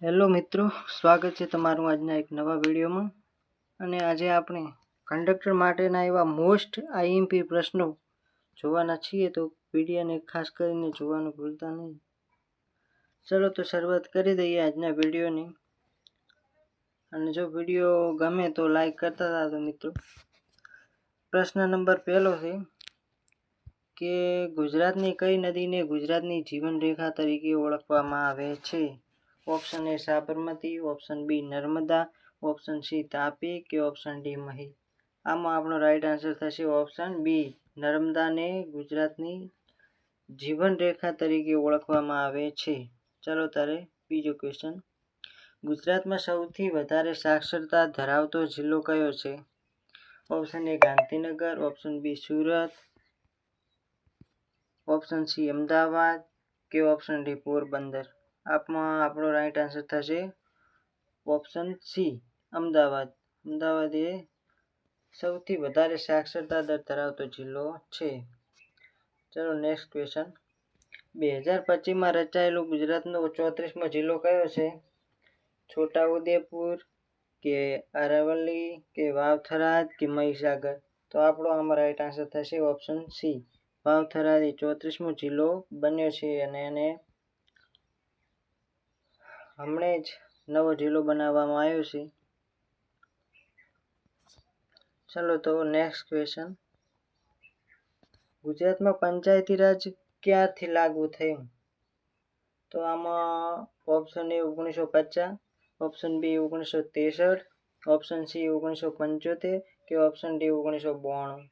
Hello મિત્રો, સ્વાગત છે તમારું આજના એક નવા વિડીયોમાં. અને આજે આપણે કંડક્ટર માટેના એવા મોસ્ટ આઈએમપી પ્રશ્નો જોવાના છીએ, તો વિડીયોને ખાસ કરીને જોવાનું ભૂલતા નહીં. ચલો તો શરૂઆત કરી દઈએ આજના વિડીયોની. અને જો વિડીયો ગમે તો લાઈક કરતા હતા મિત્રો. પ્રશ્ન નંબર 1 છે કે ગુજરાતની કઈ નદીને ગુજરાતની જીવનરેખા તરીકે ઓળખવામાં આવે છે? Option A Sabarmati, option B Narmada, option C Tapi કે ઓપ્શન ડી મહી. આમાં આપણો રાઈટ આન્સર થશે ઓપ્શન બી, નર્મદાને ગુજરાતની જીવનરેખા તરીકે ઓળખવામાં આવે છે. ચાલો તારે બીજો ક્વેશ્ચન. ગુજરાતમાં સૌથી વધારે સાક્ષરતા ધરાવતો જિલ્લો કયો છે? Option A Gandhinagar, option B Surat, option C Ahmedabad કે ઓપ્શન ડી પોરબંદર. આપમાં આપણો રાઈટ આન્સર થશે ઓપ્શન સી અમદાવાદ. અમદાવાદ એ સૌથી વધારે સાક્ષરતા દર ધરાવતો જિલ્લો છે. ચલો નેક્સ્ટ ક્વેશ્ચન. 2025માં રચાયેલો ગુજરાતનો 34મો જિલ્લો કયો છે? છોટાઉદેપુર કે અરવલ્લી કે વાવથરાદ કે મહીસાગર. તો આપણો આમાં રાઈટ આન્સર થશે ઓપ્શન સી વાવથરાદ એ 34મો જિલ્લો બન્યો છે, અને એને હમણાં જ નવો જિલ્લો બનાવવામાં આવ્યો છે. ચલો તો નેક્સ્ટ ક્વેશ્ચન. ગુજરાતમાં પંચાયતી રાજ ક્યારથી લાગુ થયું? તો આમાં option A 1950, option B 1963, option C 1975 કે ઓપ્શન ડી 1992.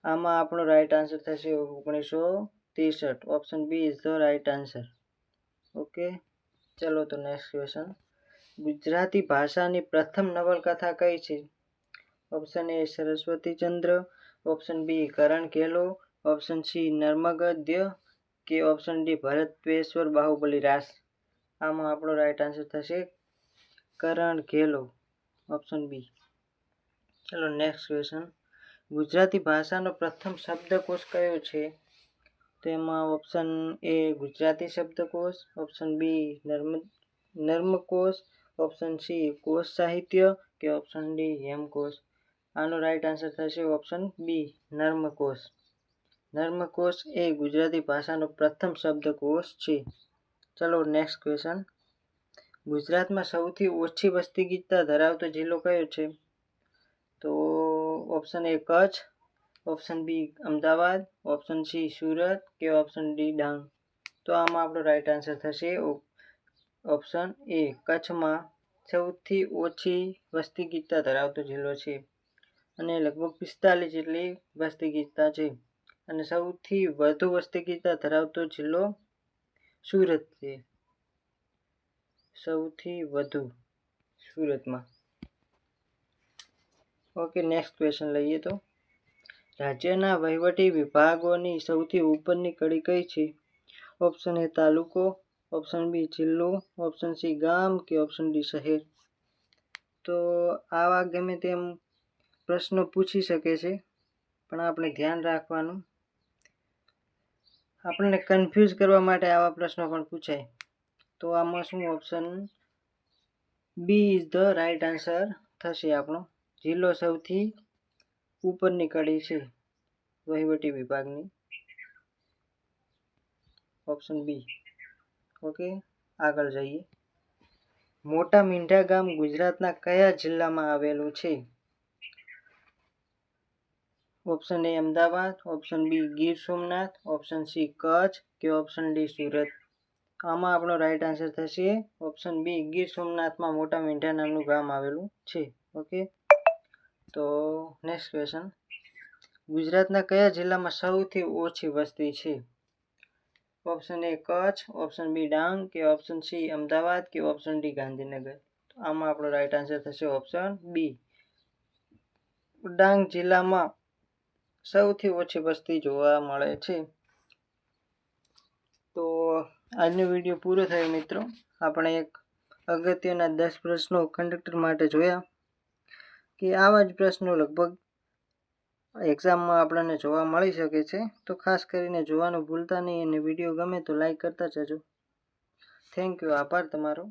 આમાં આપણો રાઈટ આન્સર થશે 1963. Option B is the right answer. Okay, ચલો તો નેક્સ્ટ ક્વેશ્ચન. ગુજરાતી ભાષાની પ્રથમ નવલકથા કઈ છે? Option A Saraswatichandra, option B Karan Ghelo, option C Narmagadya કે ઓપ્શન ડી ભરતેશ્વર બાહુબલી રાસ. આમાં આપણો રાઈટ આન્સર થશે કરણ ઘેલો, ઓપ્શન બી. ચલો નેક્સ્ટ ક્વેશ્ચન. ગુજરાતી ભાષાનો પ્રથમ શબ્દકોશ કયો છે? તેમાં ઓપ્શન એ ગુજરાતી શબ્દકોશ, option B Narmakosh, option C કોશ સાહિત્ય કે ઓપ્શન ડી હેમકોશ. આનો રાઈટ આન્સર થશે ઓપ્શન બી નર્મકોશ. નર્મકોશ એ ગુજરાતી ભાષાનો પ્રથમ શબ્દકોશ છે. ચલો નેક્સ્ટ ક્વેશ્ચન. ગુજરાતમાં સૌથી ઓછી વસ્તી ગીચતા ધરાવતો જિલ્લો કયો છે? તો option A Kutch, option B Ahmedabad, option C Surat કે ઓપ્શન ડી ડાંગ. તો આમાં આપણો રાઈટ આન્સર થશે ઓપ્શન એ કચ્છમાં સૌથી ઓછી વસ્તી ગીચતા ધરાવતો જિલ્લો છે, અને લગભગ 45 જેટલી વસ્તી ગીચતા છે. અને સૌથી વધુ વસ્તી ગીચતા ધરાવતો જિલ્લો સુરત છે, સૌથી વધુ સુરતમાં. ઓકે, નેક્સ્ટ ક્વેશ્ચન લઈએ તો. રાજ્યના વહીવટી વિભાગોની સૌથી ઉપરની કડી કઈ છે? ઓપ્શન એ તાલુકો, ઓપ્શન બી જિલ્લો, ઓપ્શન સી ગામ કે ઓપ્શન ડી શહેર. તો આવા ગમે તેમ પ્રશ્નો પૂછી શકે છે, પણ આપણે ધ્યાન રાખવાનું. આપણને કન્ફ્યુઝ કરવા માટે આવા પ્રશ્નો પણ પૂછાય. તો આમાં શું option B is the right answer થશે આપણો. જિલ્લો સૌથી ઉપરની કડી છે વહીવટી વિભાગની, ઓપ્શન બી. ઓકે, આગળ જઈએ. મોટા મીંઢા ગામ ગુજરાતના કયા જિલ્લામાં આવેલું છે? Option A Ahmedabad, option B Gir Somnath, option C Kutch કે ઓપ્શન ડી સુરત. આમાં આપણો રાઈટ આન્સર થશે ઓપ્શન બી ગીર સોમનાથમાં મોટા મીંઢા નામનું ગામ આવેલું છે. ઓકે, તો નેક્સ્ટ ક્વેશ્ચન. ગુજરાતના કયા જિલ્લામાં સૌથી ઓછી વસ્તી છે? Option A Kutch, option B Dang કે ઓપ્શન સી અમદાવાદ કે ઓપ્શન ડી ગાંધીનગર. આમાં આપણો રાઈટ આન્સર થશે ઓપ્શન બી, ડાંગ જિલ્લામાં સૌથી ઓછી વસ્તી જોવા મળે છે. તો આજનો વિડીયો પૂરો થયો મિત્રો. આપણે એક અગત્યના 10 પ્રશ્નો કંડક્ટર માટે જોયા, કે આવા જ પ્રશ્નો લગભગ એક્ઝામમાં આપણને જોવા મળી શકે છે. તો ખાસ કરીને જોવાનું ભૂલતા નહીં, અને વિડીયો ગમે તો લાઈક કરતા જજો. થેન્ક યુ, આભાર તમારો.